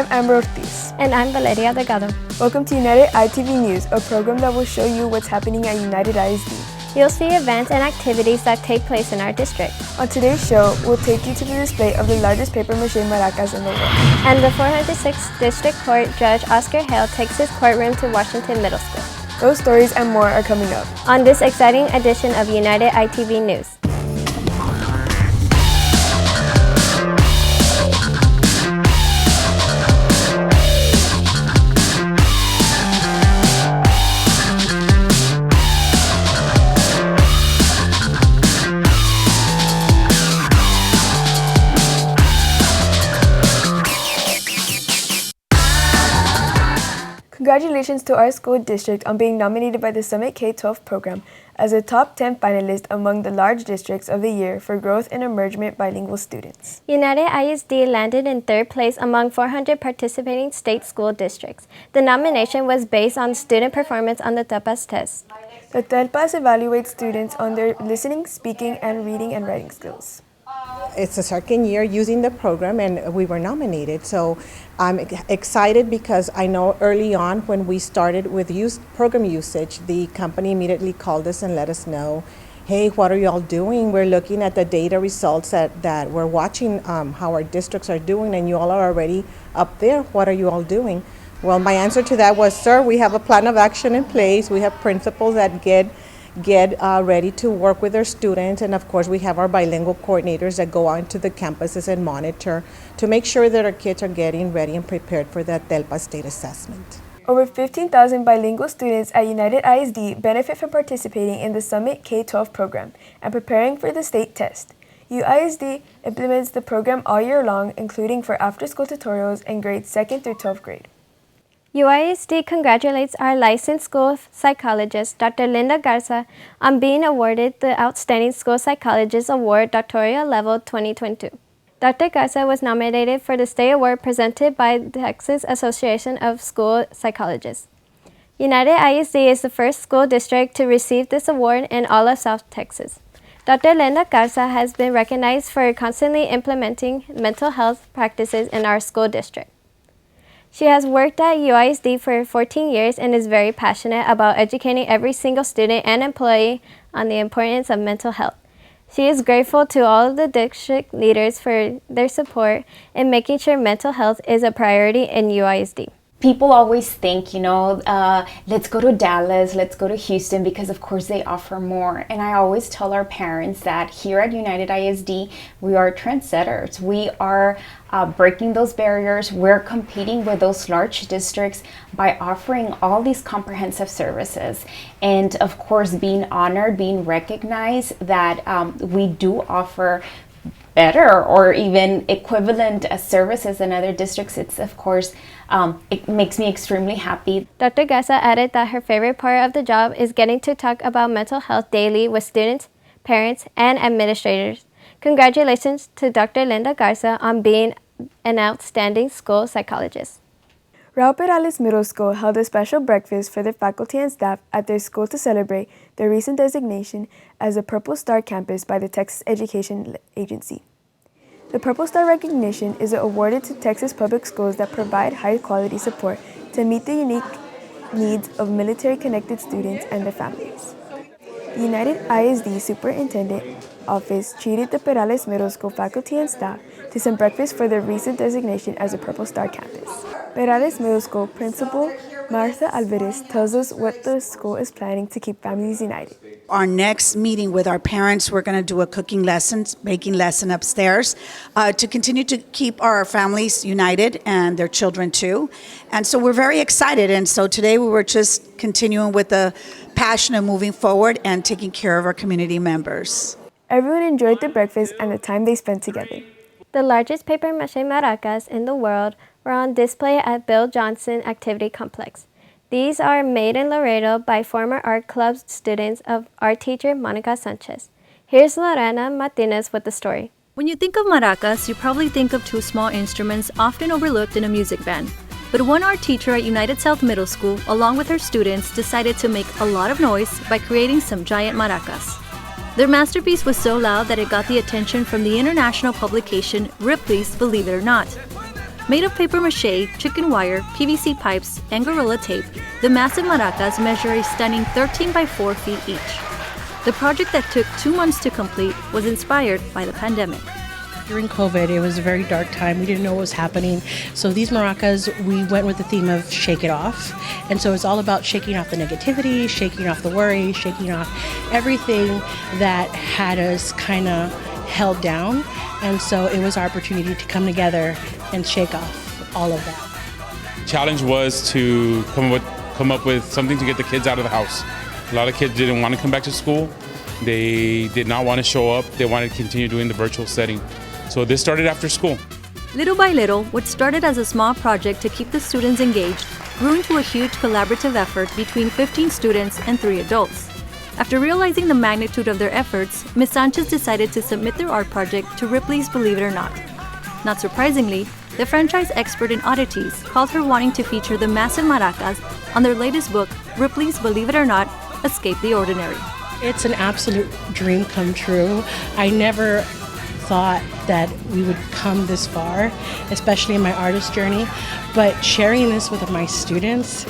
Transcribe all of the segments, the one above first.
I'm Amber Ortiz. And I'm Valeria Delgado. Welcome to United ITV News, a program that will show you what's happening at United ISD. You'll see events and activities that take place in our district. On today's show, we'll take you to the display of the largest papier-mâché maracas in the world. And the 406th District Court Judge Oscar Hale takes his courtroom to Washington Middle School. Those stories and more are coming up on this exciting edition of United ITV News. Congratulations to our school district on being nominated by the Summit K-12 program as a top 10 finalist among the large districts of the year for growth and emergent bilingual students. United ISD landed in third place among 400 participating state school districts. The nomination was based on student performance on the TELPAS test. The TELPAS evaluates students on their listening, speaking, and reading and writing skills. It's the second year using the program and we were nominated. So I'm excited because I know early on when we started with program usage, the company immediately called us and let us know, hey, what are you all doing? We're looking at the data results that we're watching how our districts are doing and you all are already up there. What are you all doing? Well, my answer to that was, sir, we have a plan of action in place. We have principals that get ready to work with their students, and of course we have our bilingual coordinators that go out to the campuses and monitor to make sure that our kids are getting ready and prepared for that TELPA state assessment. Over 15,000 bilingual students at United ISD benefit from participating in the Summit K-12 program and preparing for the state test. UISD implements the program all year long, including for after-school tutorials in grades 2nd through 12th grade. UISD congratulates our licensed school psychologist, Dr. Linda Garza, on being awarded the Outstanding School Psychologist Award Doctoral Level 2022. Dr. Garza was nominated for the state award presented by the Texas Association of School Psychologists. United ISD is the first school district to receive this award in all of South Texas. Dr. Linda Garza has been recognized for constantly implementing mental health practices in our school district. She has worked at UISD for 14 years and is very passionate about educating every single student and employee on the importance of mental health. She is grateful to all of the district leaders for their support in making sure mental health is a priority in UISD. People always think, let's go to Dallas, let's go to Houston, because of course they offer more. And I always tell our parents that here at United ISD, we are trendsetters. We are breaking those barriers. We're competing with those large districts by offering all these comprehensive services. And of course, being honored, being recognized that we do offer better or even equivalent services in other districts, it's of course, it makes me extremely happy. Dr. Garza added that her favorite part of the job is getting to talk about mental health daily with students, parents, and administrators. Congratulations to Dr. Linda Garza on being an outstanding school psychologist. Raul Perales Middle School held a special breakfast for their faculty and staff at their school to celebrate their recent designation as a Purple Star campus by the Texas Education Agency. The Purple Star recognition is awarded to Texas public schools that provide high-quality support to meet the unique needs of military-connected students and their families. The United ISD Superintendent Office treated the Perales Middle School faculty and staff to some breakfast for their recent designation as a Purple Star campus. Perales Middle School Principal Martha Alvarez tells us what the school is planning to keep families united. Our next meeting with our parents, we're going to do a cooking lesson, baking lesson upstairs to continue to keep our families united and their children too. And so we're very excited. And so today we were just continuing with the passion of moving forward and taking care of our community members. Everyone enjoyed the breakfast and the time they spent together. The largest papier-mâché maracas in the world were on display at Bill Johnson Activity Complex. These are made in Laredo by former art club students of art teacher Monica Sanchez. Here's Lorena Martinez with the story. When you think of maracas, you probably think of two small instruments often overlooked in a music band. But one art teacher at United South Middle School, along with her students, decided to make a lot of noise by creating some giant maracas. Their masterpiece was so loud that it got the attention from the international publication Ripley's Believe It or Not. Made of paper mache, chicken wire, PVC pipes, and Gorilla Tape, the massive maracas measure a stunning 13 by 4 feet each. The project that took 2 months to complete was inspired by the pandemic. During COVID, it was a very dark time. We didn't know what was happening. So these maracas, we went with the theme of shake it off. And so it's all about shaking off the negativity, shaking off the worry, shaking off everything that had us kind of held down. And so it was our opportunity to come together and shake off all of that. Challenge was to come up with something to get the kids out of the house. A lot of kids didn't want to come back to school. They did not want to show up. They wanted to continue doing the virtual setting. So this started after school. Little by little, what started as a small project to keep the students engaged grew into a huge collaborative effort between 15 students and 3 adults. After realizing the magnitude of their efforts, Ms. Sanchez decided to submit their art project to Ripley's Believe It or Not. Not surprisingly, the franchise expert in oddities called her wanting to feature the massive maracas on their latest book, Ripley's Believe It or Not, Escape the Ordinary. It's an absolute dream come true. I never thought that we would come this far, especially in my artist journey, but sharing this with my students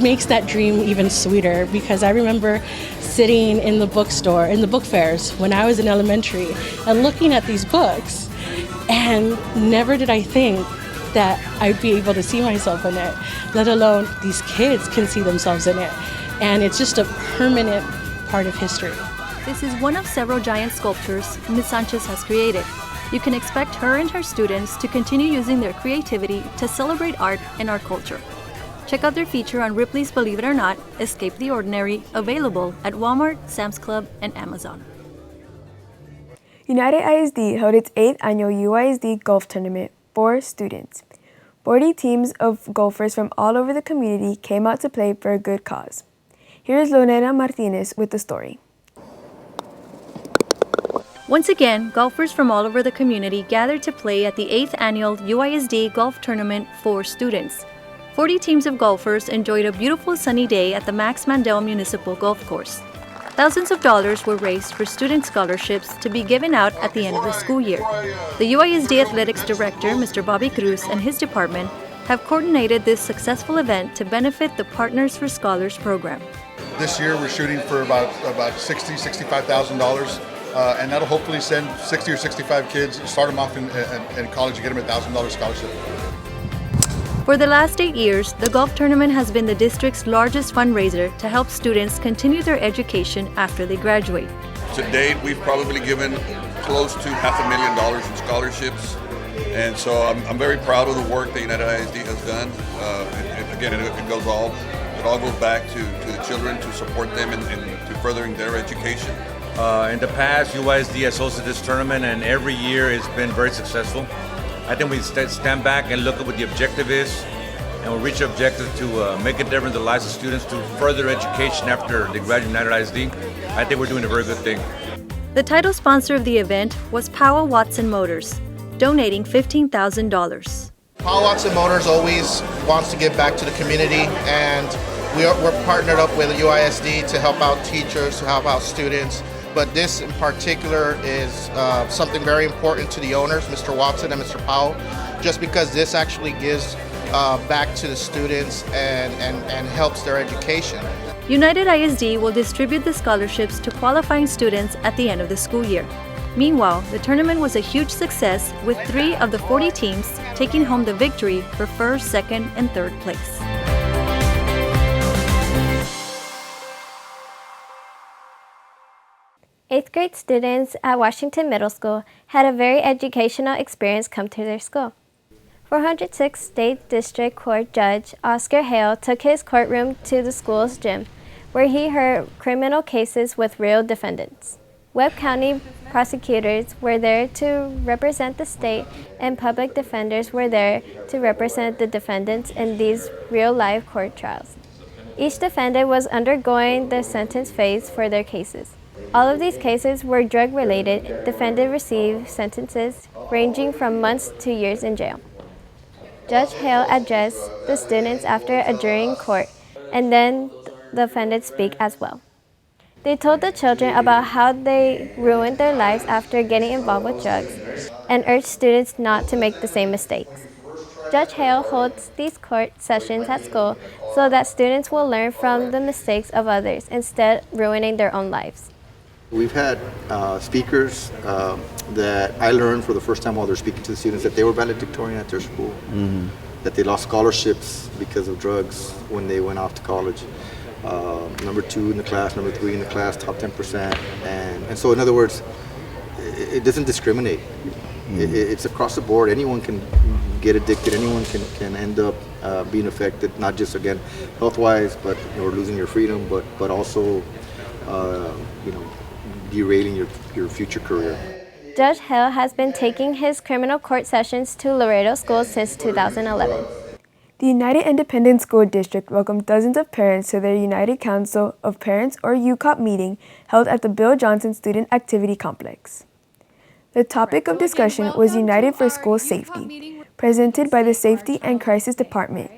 makes that dream even sweeter, because I remember sitting in the bookstore, in the book fairs when I was in elementary and looking at these books, and never did I think that I'd be able to see myself in it, let alone these kids can see themselves in it. And it's just a permanent part of history. This is one of several giant sculptures Ms. Sanchez has created. You can expect her and her students to continue using their creativity to celebrate art and our culture. Check out their feature on Ripley's Believe It or Not, Escape the Ordinary, available at Walmart, Sam's Club, and Amazon. United ISD held its 8th annual UISD golf tournament for students. 40 teams of golfers from all over the community came out to play for a good cause. Here's Leonera Martinez with the story. Once again, golfers from all over the community gathered to play at the 8th annual UISD golf tournament for students. 40 teams of golfers enjoyed a beautiful sunny day at the Max Mandel Municipal Golf Course. Thousands of dollars were raised for student scholarships to be given out at the end of the school year. The UISD Athletics Director, Mr. Bobby Cruz, and his department have coordinated this successful event to benefit the Partners for Scholars program. This year we're shooting for about $65,000. And that'll hopefully send 60 or 65 kids, start them off in college and get them a $1,000 scholarship. For the last 8 years, the golf tournament has been the district's largest fundraiser to help students continue their education after they graduate. To date, we've probably given close to $500,000 in scholarships. And so I'm very proud of the work that United ISD has done. It all goes back to the children, to support them and to furthering their education. In the past, UISD has hosted this tournament, and every year it's been very successful. I think we stand back and look at what the objective is, and we reach the objective to make a difference in the lives of students to further education after they graduate United ISD. I think we're doing a very good thing. The title sponsor of the event was Powell Watson Motors, donating $15,000. Powell Watson Motors always wants to give back to the community, and we're partnered up with UISD to help out teachers, to help out students. But this in particular is something very important to the owners, Mr. Watson and Mr. Powell, just because this actually gives back to the students and helps their education. United ISD will distribute the scholarships to qualifying students at the end of the school year. Meanwhile, the tournament was a huge success, with 3 of the 40 teams taking home the victory for first, second, and third place. Eighth grade students at Washington Middle School had a very educational experience come to their school. 406th State District Court Judge Oscar Hale took his courtroom to the school's gym, where he heard criminal cases with real defendants. Webb County prosecutors were there to represent the state, and public defenders were there to represent the defendants in these real-life court trials. Each defendant was undergoing the sentence phase for their cases. All of these cases were drug-related. Defendants received sentences ranging from months to years in jail. Judge Hale addressed the students after adjourning court, and then the defendants speak as well. They told the children about how they ruined their lives after getting involved with drugs and urged students not to make the same mistakes. Judge Hale holds these court sessions at school so that students will learn from the mistakes of others instead of ruining their own lives. We've had speakers that I learned for the first time while they're speaking to the students that they were valedictorian at their school, that they lost scholarships because of drugs when they went off to college. Number 2 in the class, number 3 in the class, top 10%. And so in other words, it doesn't discriminate. It's across the board. Anyone can get addicted. Anyone can end up being affected, not just, again, health-wise, but or losing your freedom, but also, derailing your future career. Judge Hale has been taking his criminal court sessions to Laredo schools since 2011. The United Independent School District welcomed dozens of parents to their United Council of Parents or UCOP meeting held at the Bill Johnson Student Activity Complex. The topic of discussion was United for School Safety, presented by the Safety and Crisis Department.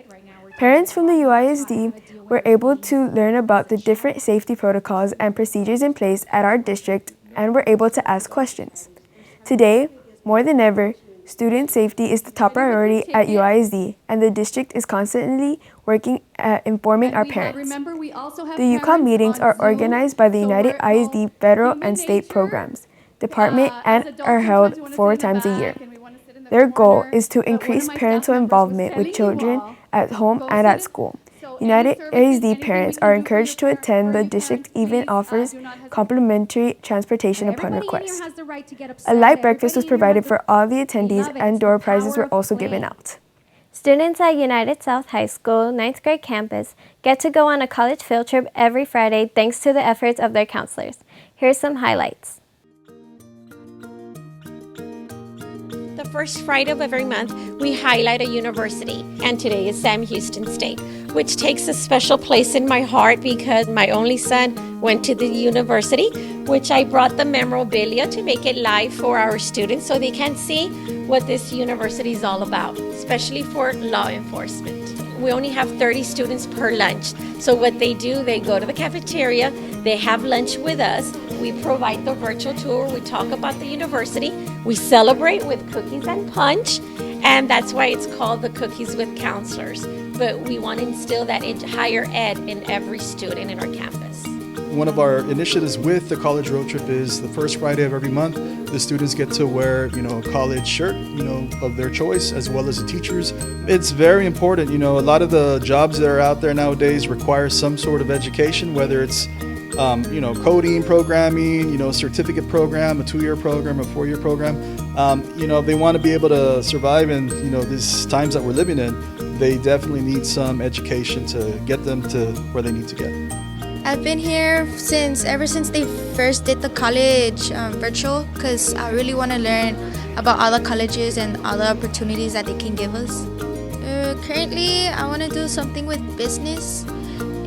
Parents from the UISD were able to learn about the different safety protocols and procedures in place at our district and were able to ask questions. Today, more than ever, student safety is the top priority at UISD, and the district is constantly working at informing our parents. The UCOP meetings are organized by the United ISD federal and state programs department and are held 4 times a year. Their goal is to increase parental involvement with children at home and at school. United ISD parents are encouraged to attend. The district even offers complimentary transportation upon request. A light breakfast was provided for all the attendees and door prizes were also given out. Students at United South High School 9th grade campus get to go on a college field trip every Friday thanks to the efforts of their counselors. Here's some highlights. The first Friday of every month, we highlight a university, and today is Sam Houston State, which takes a special place in my heart because my only son went to the university, which I brought the memorabilia to make it live for our students so they can see what this university is all about, especially for law enforcement. We only have 30 students per lunch, so what they do, they go to the cafeteria, they have lunch with us, we provide the virtual tour, we talk about the university, we celebrate with cookies and punch, and that's why it's called the Cookies with Counselors. But we want to instill that in higher ed in every student in our campus. One of our initiatives with the college road trip is the first Friday of every month, the students get to wear, a college shirt, of their choice, as well as the teachers. It's very important, a lot of the jobs that are out there nowadays require some sort of education, whether it's coding, programming, certificate program, a 2-year program, a 4-year program. If they want to be able to survive in, these times that we're living in, they definitely need some education to get them to where they need to get. I've been here ever since they first did the college virtual, because I really want to learn about other colleges and other opportunities that they can give us. Currently, I want to do something with business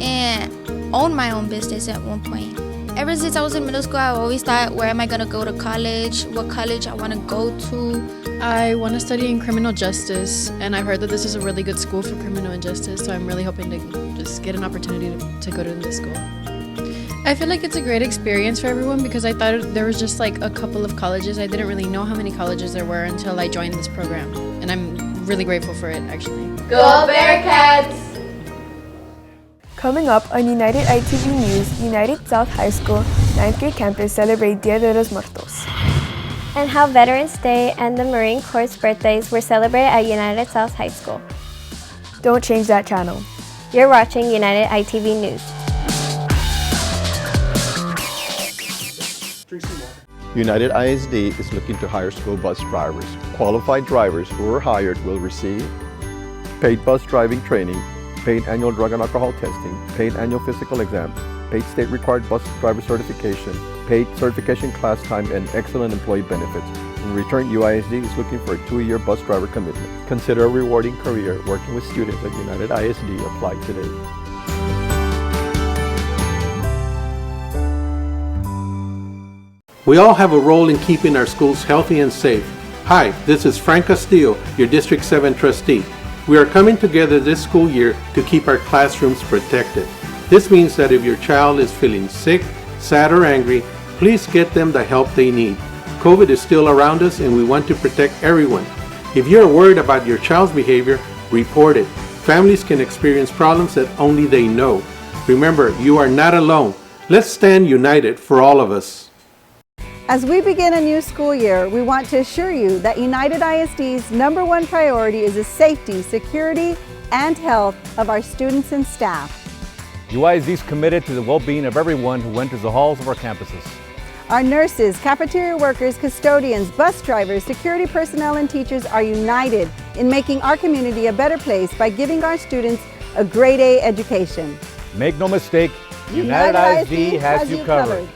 and own my own business at one point. Ever since I was in middle school, I always thought, where am I going to go to college, what college I want to go to. I want to study in criminal justice, and I've heard that this is a really good school for criminal justice, so I'm really hoping to just get an opportunity to go to this school. I feel like it's a great experience for everyone because I thought there was just like a couple of colleges. I didn't really know how many colleges there were until I joined this program, and I'm really grateful for it, actually. Go Bearcats! Coming up on United ITV News, United South High School 9th grade campus celebrate Dia de los Muertos. And how Veterans Day and the Marine Corps' birthdays were celebrated at United South High School. Don't change that channel. You're watching United ITV News. United ISD is looking to hire school bus drivers. Qualified drivers who are hired will receive paid bus driving training, paid annual drug and alcohol testing, paid annual physical exam, paid state-required bus driver certification, paid certification class time, and excellent employee benefits. In return, UISD is looking for a 2-year bus driver commitment. Consider a rewarding career working with students at United ISD. Apply today. We all have a role in keeping our schools healthy and safe. Hi, this is Frank Castillo, your District 7 trustee. We are coming together this school year to keep our classrooms protected. This means that if your child is feeling sick, sad or angry, please get them the help they need. COVID is still around us and we want to protect everyone. If you're worried about your child's behavior, report it. Families can experience problems that only they know. Remember, you are not alone. Let's stand united for all of us. As we begin a new school year, we want to assure you that United ISD's #1 priority is the safety, security, and health of our students and staff. UISD is committed to the well-being of everyone who enters the halls of our campuses. Our nurses, cafeteria workers, custodians, bus drivers, security personnel, and teachers are united in making our community a better place by giving our students a grade A education. Make no mistake, United ISD has you covered.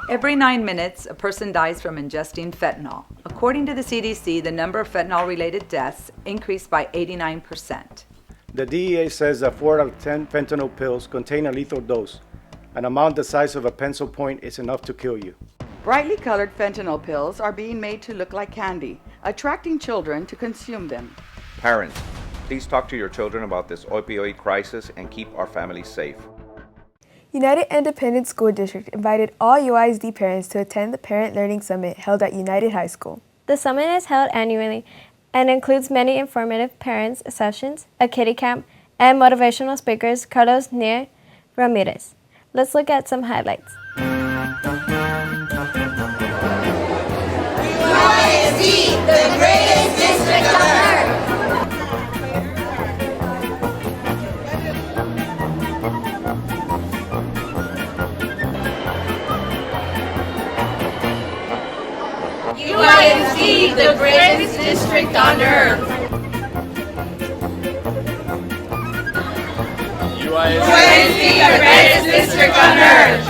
Every 9 minutes, a person dies from ingesting fentanyl. According to the CDC, the number of fentanyl-related deaths increased by 89%. The DEA says that 4 out of 10 fentanyl pills contain a lethal dose. An amount the size of a pencil point is enough to kill you. Brightly colored fentanyl pills are being made to look like candy, attracting children to consume them. Parents, please talk to your children about this opioid crisis and keep our families safe. United Independent School District invited all UISD parents to attend the Parent Learning Summit held at United High School. The summit is held annually and includes many informative parents' sessions, a kiddie camp, and motivational speakers Carlos Nier Ramirez. Let's look at some highlights. UISD, the greatest district on earth! UISD, the greatest district on earth. UISD, the greatest district on earth.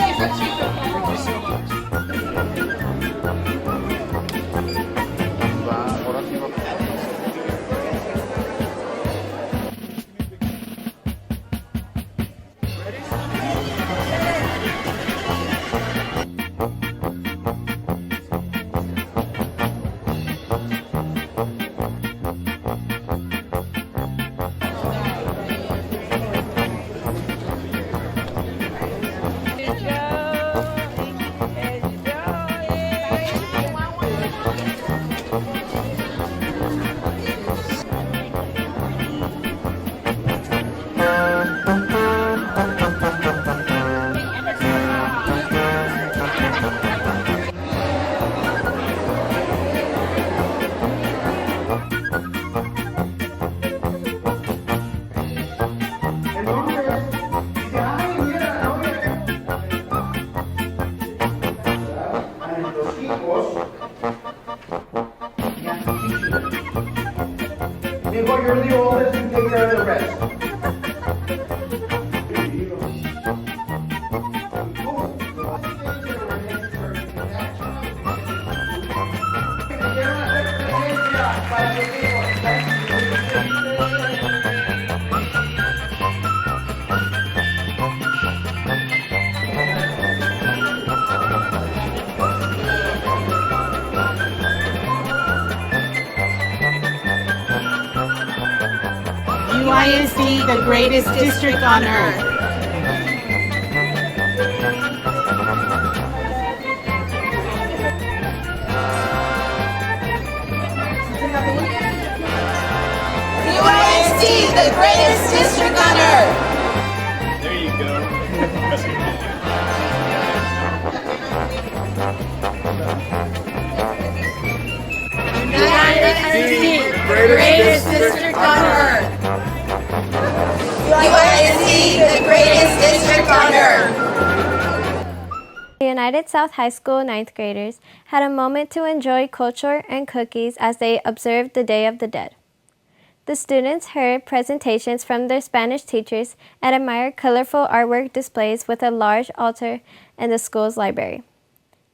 Mejor you're the oldest, you take care of the rest. UISD, the greatest district on earth. UISD, the greatest district on earth. There you go. United ISD, greatest district on earth. UISD, the greatest district on earth. The United South High School 9th graders had a moment to enjoy culture and cookies as they observed the Day of the Dead. The students heard presentations from their Spanish teachers and admired colorful artwork displays with a large altar in the school's library.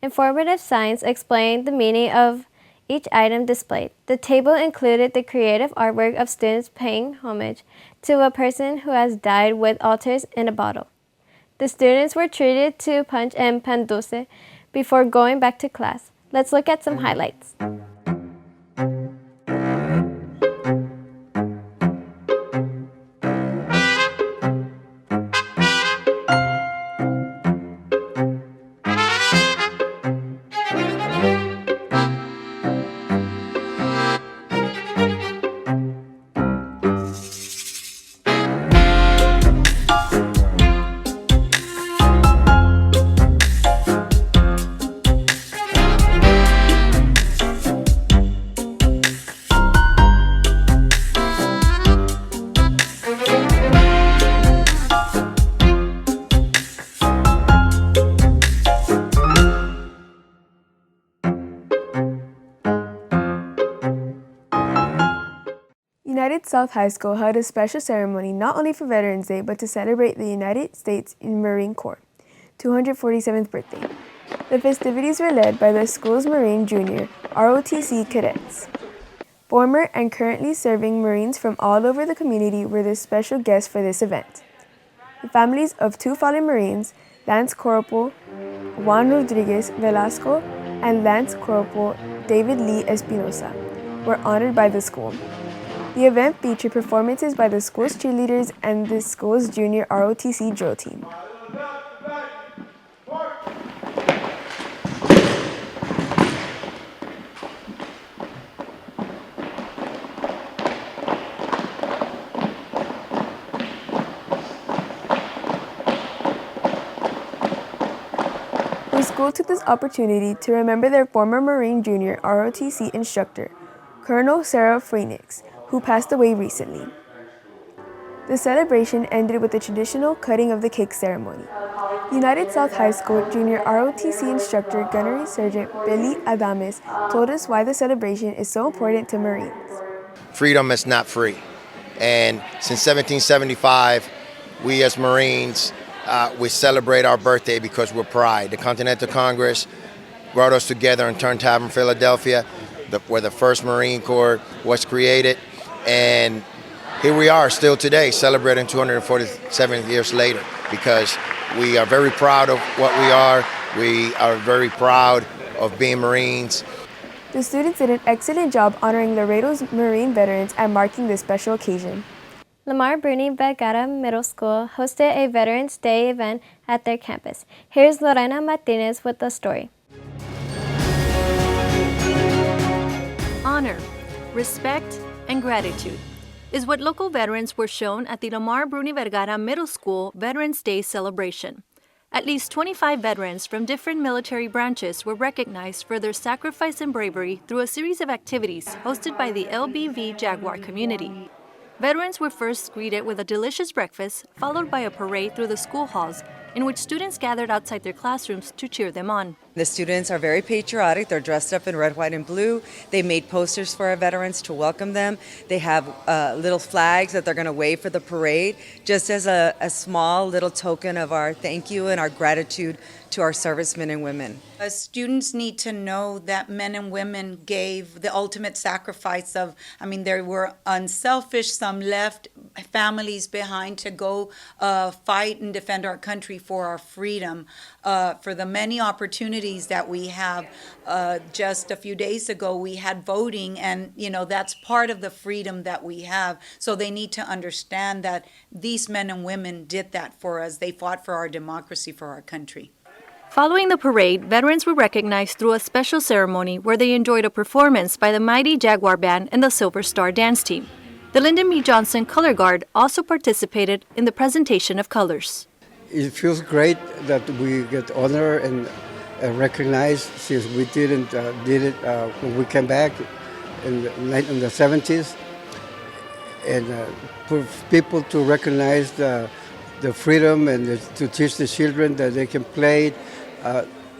Informative signs explained the meaning of each item displayed. The table included the creative artwork of students paying homage to a person who has died with altars in a bottle. The students were treated to punch and pan dulce before going back to class. Let's look at some highlights. United South High School held a special ceremony not only for Veterans Day, but to celebrate the United States Marine Corps' 247th birthday. The festivities were led by the school's Marine Junior ROTC cadets. Former and currently serving Marines from all over the community were the special guests for this event. The families of 2 fallen Marines, Lance Corporal Juan Rodriguez Velasco and Lance Corporal David Lee Espinosa, were honored by the school. The event featured performances by the school's cheerleaders and the school's junior ROTC drill team. The school took this opportunity to remember their former Marine Junior ROTC instructor, Colonel Sarah Phoenix, who passed away recently. The celebration ended with the traditional cutting of the cake ceremony. United South High School Junior ROTC instructor Gunnery Sergeant Billy Adames told us why the celebration is so important to Marines. Freedom is not free. And since 1775, we as Marines, we celebrate our birthday because we're pride. The Continental Congress brought us together in Turn Tavern, Philadelphia, where the first Marine Corps was created. And here we are still today, celebrating 247 years later, because we are very proud of what we are. We are very proud of being Marines. The students did an excellent job honoring Laredo's Marine veterans and marking this special occasion. Lamar Bruni Vergara Middle School hosted a Veterans Day event at their campus. Here's Lorena Martinez with the story. Honor, respect, and gratitude is what local veterans were shown at the Lamar Bruni Vergara Middle School Veterans Day celebration. At least 25 veterans from different military branches were recognized for their sacrifice and bravery through a series of activities hosted by the LBV Jaguar community. Veterans were first greeted with a delicious breakfast, followed by a parade through the school halls, in which students gathered outside their classrooms to cheer them on. The students are very patriotic. They're dressed up in red, white, and blue. They made posters for our veterans to welcome them. They have little flags that they're going to wave for the parade, just as a small little token of our thank you and our gratitude to our servicemen and women. Students need to know that men and women gave the ultimate sacrifice of, they were unselfish. Some left families behind to go fight and defend our country for our freedom, for the many opportunities that we have. Just a few days ago, we had voting, and, that's part of the freedom that we have. So they need to understand that these men and women did that for us. They fought for our democracy, for our country. Following the parade, veterans were recognized through a special ceremony where they enjoyed a performance by the Mighty Jaguar Band and the Silver Star Dance Team. The Lyndon B. Johnson Color Guard also participated in the presentation of colors. It feels great that we get honored and recognized, since we did it when we came back in the 70s, and for people to recognize the freedom and to teach the children that they can play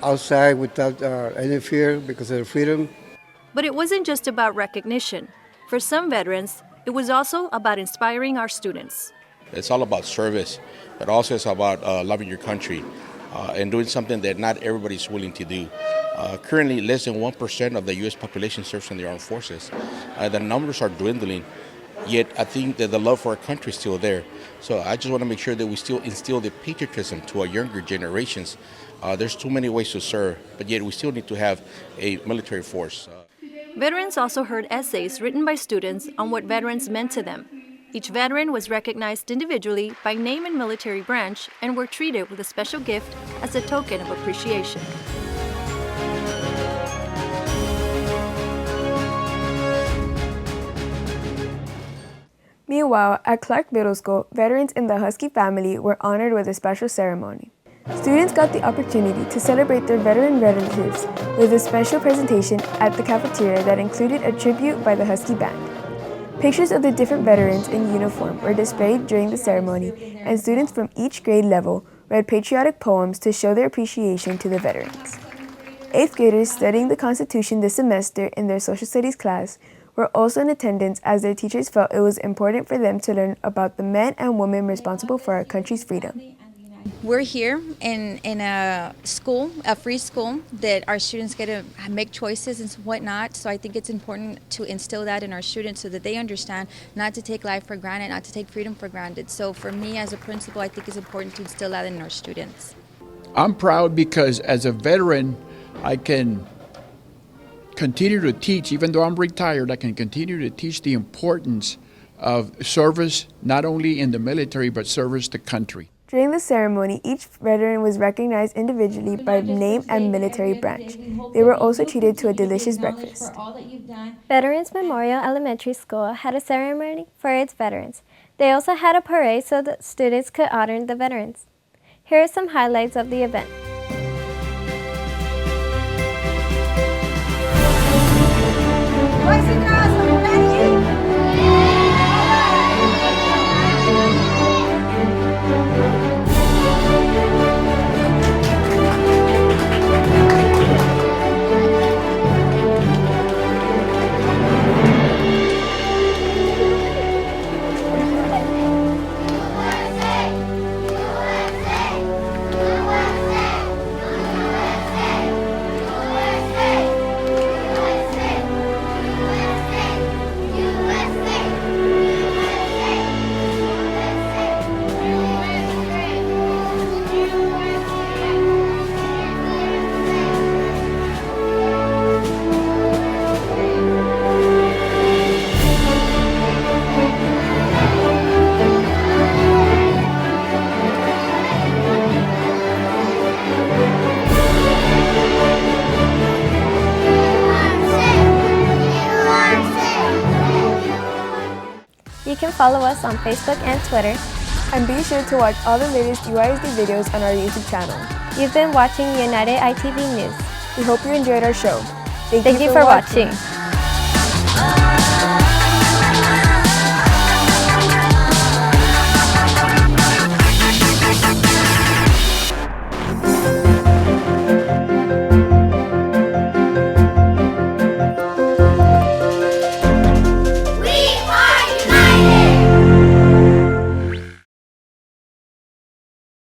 outside without any fear because of the freedom. But it wasn't just about recognition. For some veterans, it was also about inspiring our students. It's all about service, but also it's about loving your country and doing something that not everybody's willing to do. Currently, less than 1% of the U.S. population serves in the armed forces. The numbers are dwindling, yet I think that the love for our country is still there. So I just want to make sure that we still instill the patriotism to our younger generations. There's too many ways to serve, but yet we still need to have a military force. Veterans also heard essays written by students on what veterans meant to them. Each veteran was recognized individually by name and military branch and were treated with a special gift as a token of appreciation. Meanwhile, at Clark Middle School, veterans in the Husky family were honored with a special ceremony. Students got the opportunity to celebrate their veteran relatives with a special presentation at the cafeteria that included a tribute by the Husky Band. Pictures of the different veterans in uniform were displayed during the ceremony, and students from each grade level read patriotic poems to show their appreciation to the veterans. 8th graders studying the Constitution this semester in their social studies class were also in attendance as their teachers felt it was important for them to learn about the men and women responsible for our country's freedom. We're here in a school, a free school, that our students get to make choices and whatnot. So I think it's important to instill that in our students so that they understand not to take life for granted, not to take freedom for granted. So for me as a principal, I think it's important to instill that in our students. I'm proud because as a veteran, I can continue to teach. Even though I'm retired, I can continue to teach the importance of service, not only in the military, but service to country. During the ceremony, each veteran was recognized individually by name and military branch. They were also treated to a delicious breakfast. Veterans Memorial Elementary School had a ceremony for its veterans. They also had a parade so that students could honor the veterans. Here are some highlights of the event. Boys and girls, are you ready? You can follow us on Facebook and Twitter. And be sure to watch all the latest UISD videos on our YouTube channel. You've been watching United ITV News. We hope you enjoyed our show. Thank you for watching.